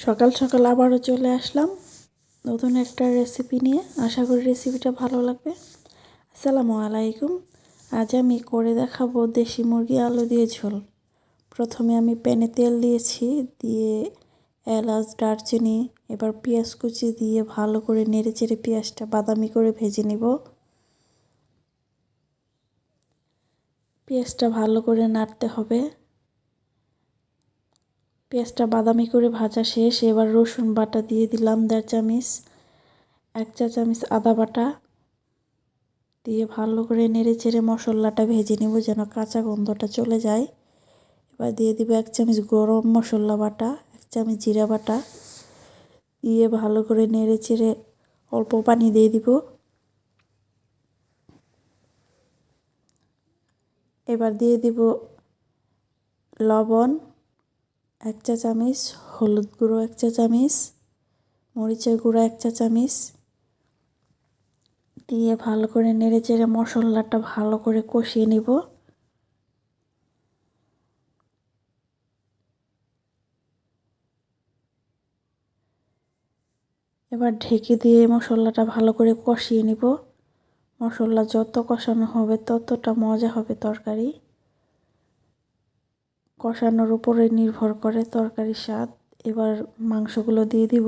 সকাল সকাল আবারও চলে আসলাম নতুন একটা রেসিপি নিয়ে। আশা করি রেসিপিটা ভালো লাগবে। আসসালামু আলাইকুম। আজ আমি করে দেখাবো দেশি মুরগি আলু দিয়ে ঝোল। প্রথমে আমি প্যানে তেল দিয়েছি, দিয়ে এলাচ দারচিনি এবার পেঁয়াজ কুচি দিয়ে ভালো করে নেড়েচেড়ে পেঁয়াজটা বাদামি করে ভেজে নিব। পেঁয়াজটা ভালো করে নাড়তে হবে। পেঁয়াজটা বাদামি করে ভাজা শেষ। এবার রসুন বাটা দিয়ে দিলাম 1.5 চামচ, 1 চা চামচ আদা বাটা দিয়ে ভালো করে নেড়েচেড়ে মশলাটা ভেজে নেব যেন কাঁচা গন্ধটা চলে যায়। এবার দিয়ে দিব 1 চামচ গরম মশলা বাটা, 1 চামচ জিরা বাটা দিয়ে ভালো করে নেড়েচেড়ে অল্প পানি দিয়ে দিব। এবার দিয়ে দিব লবণ 1 চা চামচ, হলুদ গুঁড়ো 1 চা চামচ, মরিচের গুঁড়ো 1 চা চামচ দিয়ে ভালো করে নেড়েচেড়ে মশলাটা ভালো করে কষিয়ে নিব। এবার ঢেকে দিয়ে মশলাটা ভালো করে কষিয়ে নিব। মশলা যত কষানো হবে ততটা মজা হবে তরকারি। কষানোর উপরে নির্ভর করে তরকারির স্বাদ। এবার মাংসগুলো দিয়ে দিব।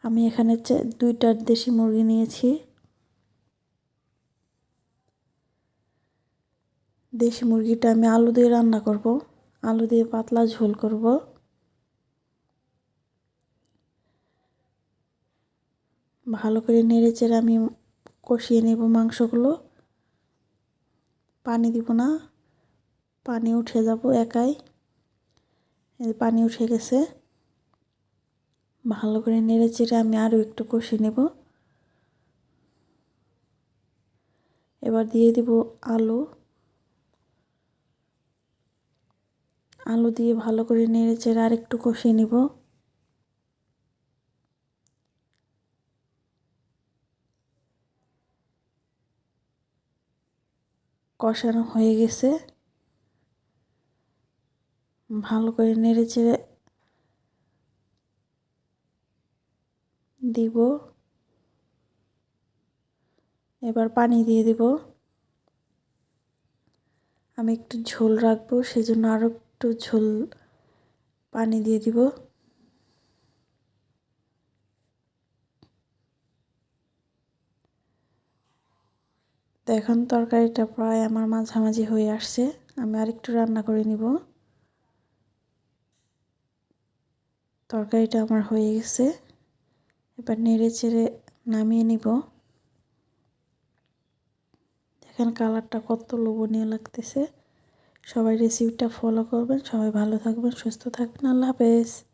আমি এখানে 2টা দেশি মুরগি নিয়েছি। দেশি মুরগিটা আমি আলু দিয়ে রান্না করব, আলু দিয়ে পাতলা ঝোল করব। ভালো করে নেড়েচেড়ে আমি কষিয়ে নেব মাংসগুলো। পানি দিব না, পানি উঠে যাব একাই। পানি উঠে গেছে। ভালো করে নেড়েচেড়ে আমি আরও একটু কষিয়ে নেব। এবার দিয়ে দিব আলু। আলু দিয়ে ভালো করে নেড়েচেড়ে আর একটু কষিয়ে নেব। কষানো হয়ে গেছে। ভালো করে নেড়েচেড়ে দিব। এবার পানি দিয়ে দিব। আমি একটু ঝোল রাখবো, সেজন্য আরও একটু ঝোল পানি দিয়ে দিব। তো এখন তরকারিটা প্রায় আমার মাঝামাঝি হয়ে আসছে। আমি আরেকটু রান্না করে নিব। তরকারিটা আমার হয়ে গেছে। এবার নেড়ে চেড়ে নামিয়ে নিব। দেখেন কালারটা কত লোভনীয় লাগতেছে। সবাই রেসিপিটা ফলো করবেন। সবাই ভালো থাকবেন, সুস্থ থাকবেন। আল্লাহ হাফেজ।